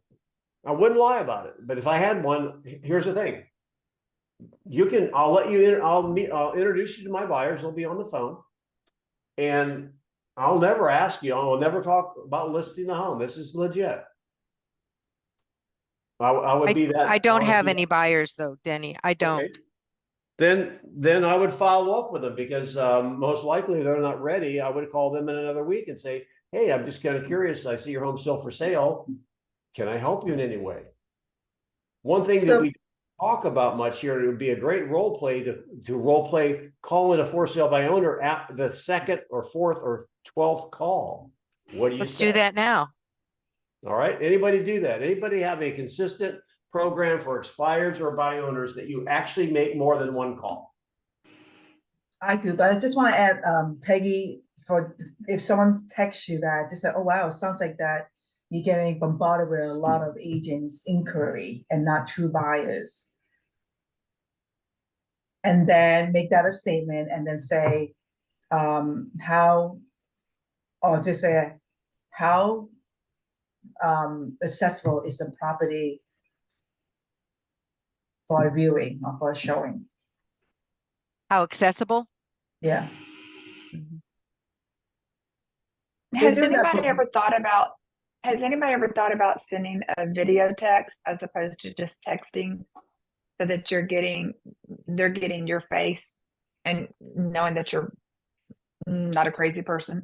I wouldn't lie about it, but if I had one, here's the thing. I'll introduce you to my buyers. They'll be on the phone, and I'll never ask you. I'll never talk about listing the home. This is legit. I would be that. I don't have any buyers though, Denny. I don't. Okay. Then I would follow up with them, because most likely they're not ready. I would call them in another week and say, hey, I'm just kind of curious. I see your home's still for sale. Can I help you in any way? One thing that we talk about much here, it would be a great role play to role play calling a for sale by owner at the second or fourth or 12th call. What do you Let's say? do that now. All right. Anybody do that? Anybody have a consistent program for expireds or buy owners that you actually make more than one call? I do, but I just want to add, Peggy, for if someone texts you that, just say, oh, wow, sounds like that you're getting bombarded with a lot of agents inquiry and not true buyers. And then make that a statement and then say, how accessible is the property for a viewing or for a showing? How accessible? Yeah. Has doing that anybody for- ever thought about sending a video text as opposed to just texting, so that they're getting your face and knowing that you're not a crazy person?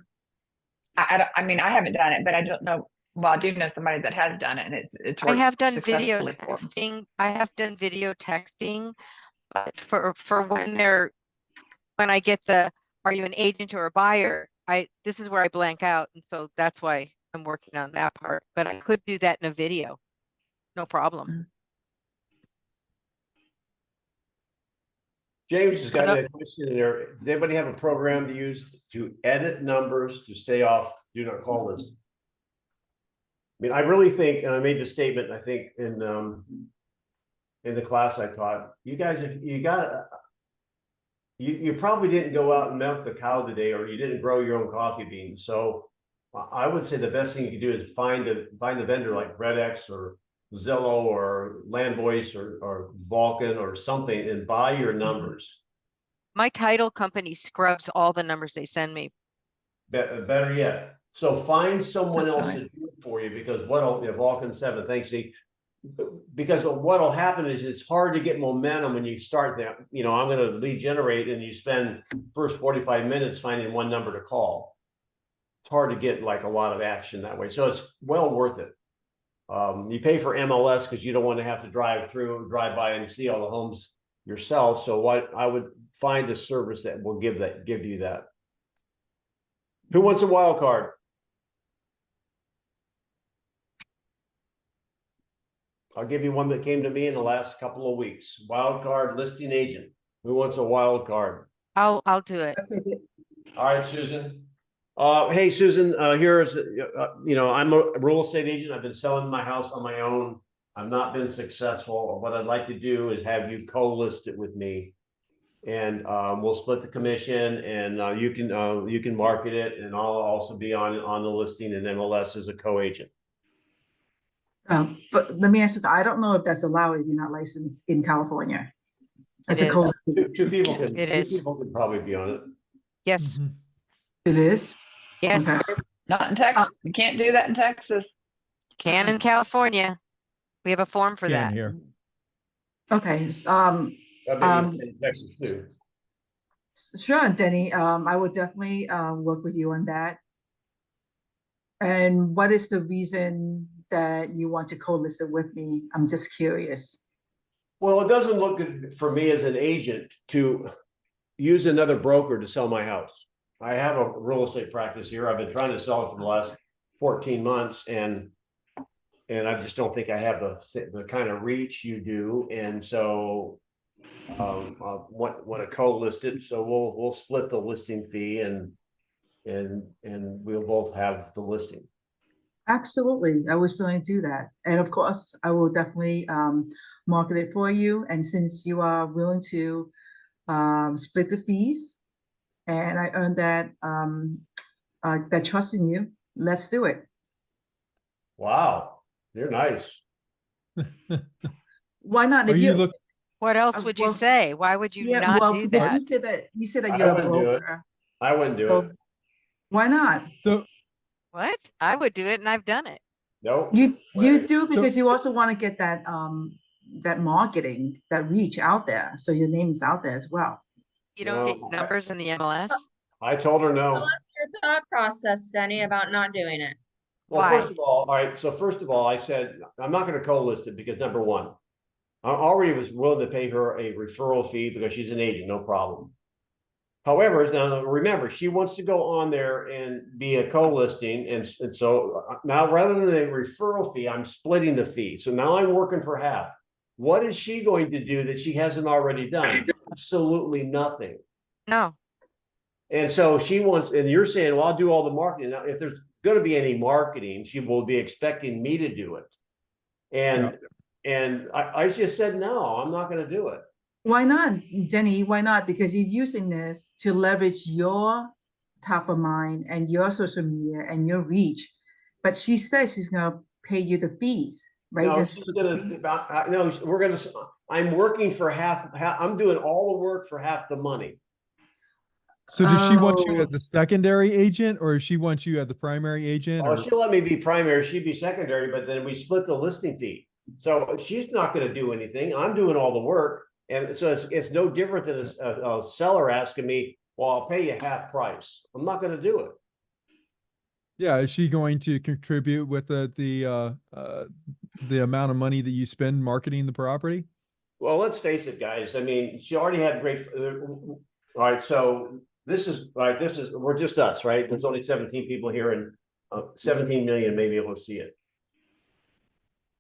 I haven't done it, but I don't know. Well, I do know somebody that has done it, and it's I worked have done video successfully for 'em. texting. I have done video texting, but for when I get are you an agent or a buyer? This is where I blank out, and so that's why I'm working on that part. But I could do that in a video, no problem. James has got But, a question in there. Does anybody have a program to use to edit numbers to stay off do not call list? I mean, I really think, and I made the statement, I think in the class I taught, you guys, if you got, you probably didn't go out and milk the cow today, or you didn't grow your own coffee beans. So I would say the best thing you can do is find a vendor like RedX or Zillow or Landvoice or Vulcan or something and buy your numbers. my title company scrubs all the numbers they send me. Better yet, so find someone That's else nice. to do it for you, because what'll, Vulcan 7, thanks, see. Because what'll happen is it's hard to get momentum when you start that, I'm gonna lead generate and you spend first 45 minutes finding one number to call. It's hard to get like a lot of action that way, so it's well worth it. You pay for MLS because you don't want to have to drive by and see all the homes yourself. So what I would find a service that will give you that. Who wants a wild card? I'll give you one that came to me in the last couple of weeks. Wild card listing agent. Who wants a wild card? I'll do it. All right, Susan. Hey, Susan, here's, I'm a real estate agent. I've been selling my house on my own. I've not been successful. What I'd like to do is have you co-list it with me. And we'll split the commission, and you can market it, and I'll also be on the listing in MLS as a co-agent. But let me ask you, I don't know if that's allowed if you're not licensed in California. As It a is. co-listed. Two people can. It is. Two people could probably be on it. Yes, Mhm. It is? yes, Okay. Not in Texas. You can't do that in Texas. can in California. We have a form for Can that. here. Okay, That may be in Texas too. sure, Denny, I would definitely work with you on that. And what is the reason that you want to co-list it with me? I'm just curious. Well, it doesn't look good for me as an agent to use another broker to sell my house. I have a real estate practice here. I've been trying to sell it for the last 14 months, and I just don't think I have the kind of reach you do. And so want to co-list it. So we'll split the listing fee, and we'll both have the listing. Absolutely, I will certainly do that. And of course, I will definitely market it for you. And since you are willing to split the fees, and I earned that trust in you, let's do it. Wow, you're nice. Why not? Are If you you, look, What else would you well, say? Why would you yeah, not well, do because that? you said that I you're a wouldn't do it. broker. I wouldn't do So it. why not? so What? I would do it, and I've done it. Nope. You Way. do because you also want to get that marketing, that reach out there, so your name is out there as well. You don't No, get numbers in the MLS? I told her Tell no. us your thought process, Denny, about not doing it. Well, Why? first of all right. So first of all, I said I'm not going to co-list it because number one, I already was willing to pay her a referral fee because she's an agent, no problem. However, now remember, she wants to go on there and be a co-listing, and so now rather than a referral fee, I'm splitting the fee. So now I'm working for half. What is she going to do that she hasn't already done? Absolutely nothing. No. And so she wants, and you're saying, well, I'll do all the marketing. Now, if there's going to be any marketing, she will be expecting me to do it. And I just said, no, I'm not going to do it. Why not, Denny? Why not? Because you're using this to leverage your top of mind and your social media and your reach. But she says she's gonna pay you the fees, right? No, That's she's gonna, no, we're gonna, I'm working for half, I'm doing all the work for half the money. so does she want you Oh. as a secondary agent, or does she want you as the primary agent? Oh, Or she'll let me be primary, she'd be secondary, but then we split the listing fee. So she's not gonna do anything. I'm doing all the work. And so it's no different than a seller asking me, well, I'll pay you half price. I'm not gonna do it. yeah, is she going to contribute with the amount of money that you spend marketing the property? Well, let's face it, guys. I mean, she already had great, all right, so this is, we're just us, right? There's only 17 people here, and 17 million may be able to see it.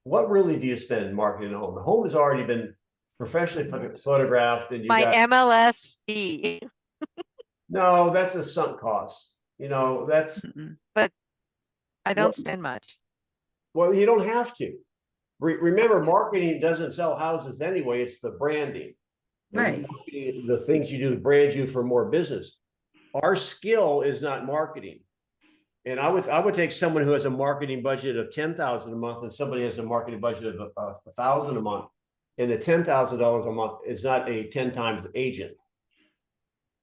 What really do you spend marketing a home? The home has already been professionally photographed and you My got, MLS fee. no, that's a sunk cost. You know, that's, Mm-mm. But I Well- don't spend much. well, you don't have to. Remember, marketing doesn't sell houses anyway, it's the branding. And Right. marketing, the things you do to brand you for more business. Our skill is not marketing. And I would take someone who has a marketing budget of 10,000 a month and somebody has a marketing budget of 1,000 a month. And the $10,000 a month is not a 10 times agent.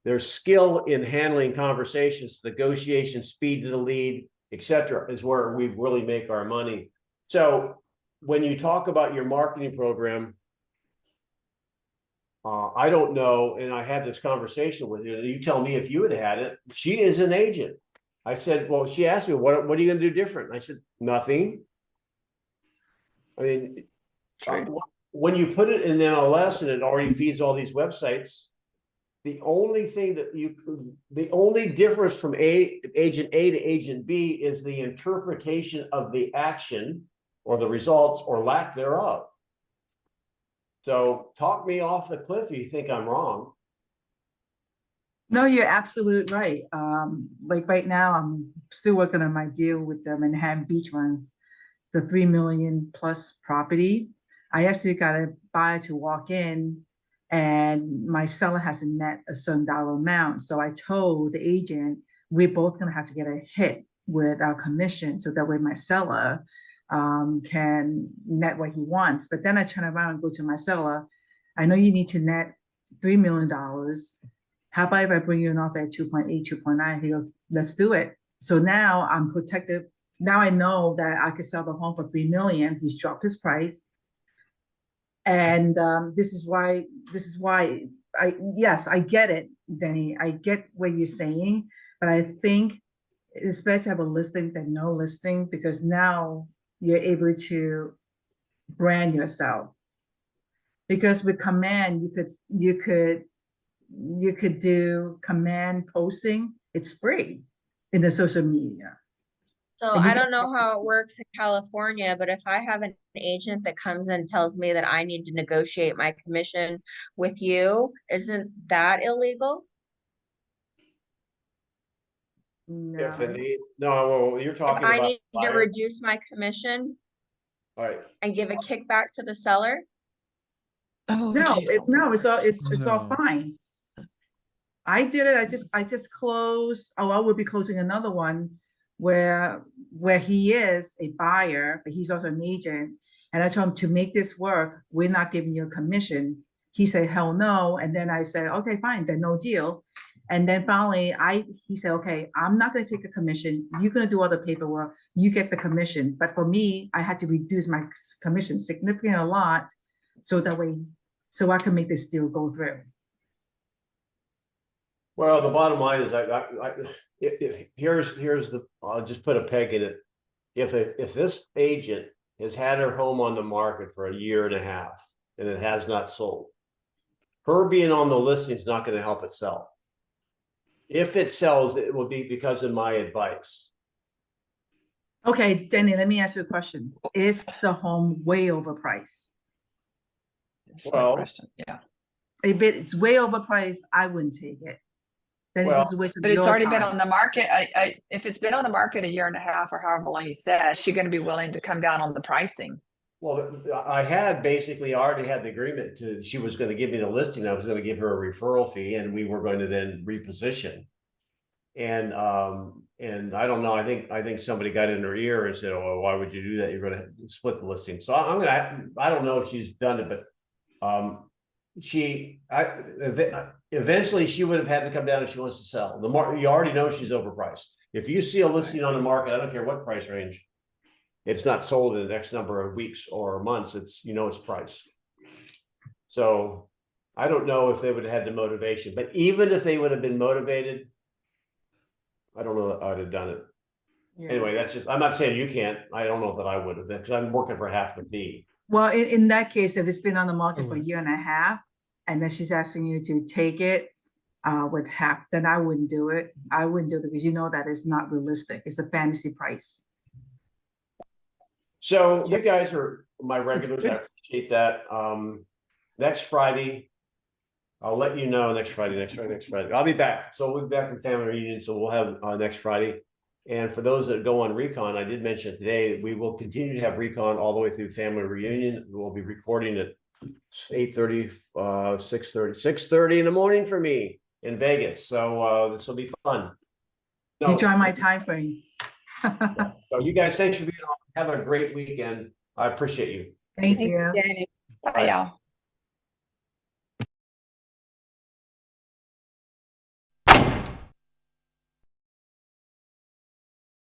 Their skill in handling conversations, negotiation, speed to the lead, etc., is where we really make our money. So when you talk about your marketing program, I don't know, and I had this conversation with you, and you tell me if you had had it. She is an agent. I said, well, she asked me, what are you going to do different? And I said, nothing. I mean, when you put it in MLS and it already feeds all these websites, the only difference from agent A to agent B is the interpretation of the action or the results or lack thereof. So talk me off the cliff if you think I'm wrong. No, you're absolutely right. Like right now, I'm still working on my deal with the Manhattan Beach one, the 3 million plus property. I actually got a buyer to walk in and my seller hasn't met a certain dollar amount. So I told the agent, we're both gonna have to get a hit with our commission. So that way my seller can net what he wants. But then I turn around and go to my seller, I know you need to net $3 million. How about if I bring you an offer at 2.8, 2.9? He goes, let's do it. So now I'm protected. Now I know that I could sell the home for 3 million. He's dropped his price. And this is why yes, I get it, Denny. I get what you're saying, but I think it's better to have a listing than no listing because now you're able to brand yourself. Because with command, you could do command posting. It's free in the social media. So And you I can- don't know how it works in California, but if I have an agent that comes and tells me that I need to negotiate my commission with you, isn't that illegal? If No. indeed, no, well, you're If talking I about need to buyer. reduce my commission All right. and give a kickback to the seller? Oh, No, geez. it's all No. fine. I did it. I just closed. Oh, I will be closing another one where he is a buyer, but he's also an agent. And I told him to make this work, we're not giving you a commission. He said, hell no. And then I said, okay, fine, then no deal. And then finally he said, okay, I'm not gonna take a commission. You're gonna do all the paperwork, you get the commission. But for me, I had to reduce my commission significantly a lot. So that way, so I can make this deal go through. Well, the bottom line is here's the, I'll just put a peg in it. If this agent has had her home on the market for a year and a half and it has not sold, her being on the listing is not going to help it sell. If it sells, it will be because of my advice. Okay, Danny, let me ask you a question. Is the home way overpriced? Well- Yeah, If it's way overpriced, I wouldn't take it. Then Well, it's a waste of but it's your already been time. on the market. If it's been on the market a year and a half or however long you said, is she going to be willing to come down on the pricing? Well, I had basically already had the agreement she was going to give me the listing. I was going to give her a referral fee and we were going to then reposition. And I don't know, I think somebody got in her ear and said, oh, well, why would you do that? You're going to split the listing. So I don't know if she's done it, but eventually she would have had to come down if she wants to sell. You already know she's overpriced. If you see a listing on the market, I don't care what price range, it's not sold in the next number of weeks or months, it's price. So I don't know if they would have had the motivation, but even if they would have been motivated, I don't know that I'd have done it. Yeah. Anyway, that's just, I'm not saying you can't, I don't know that I would have, because I'm working for half the fee. Well, in that case, if it's been on the market for a would. year and a half, and then she's asking you to take it with half, then I wouldn't do it. I wouldn't do it because you know that it's not realistic. It's a fantasy price. So you guys are my regulars, I appreciate that. next Friday. I'll let you know next Friday. I'll be back. So we'll be back from family reunion. So we'll have next Friday. And for those that go on Recon, I did mention today, we will continue to have Recon all the way through family reunion. We'll be recording at 8:30, 6:30 in the morning for me in Vegas. So this will be fun. You join my time frame. So you guys, thanks for being on. Have a great weekend. I appreciate you. Thank Thanks, you. Jenny. Bye, y'all.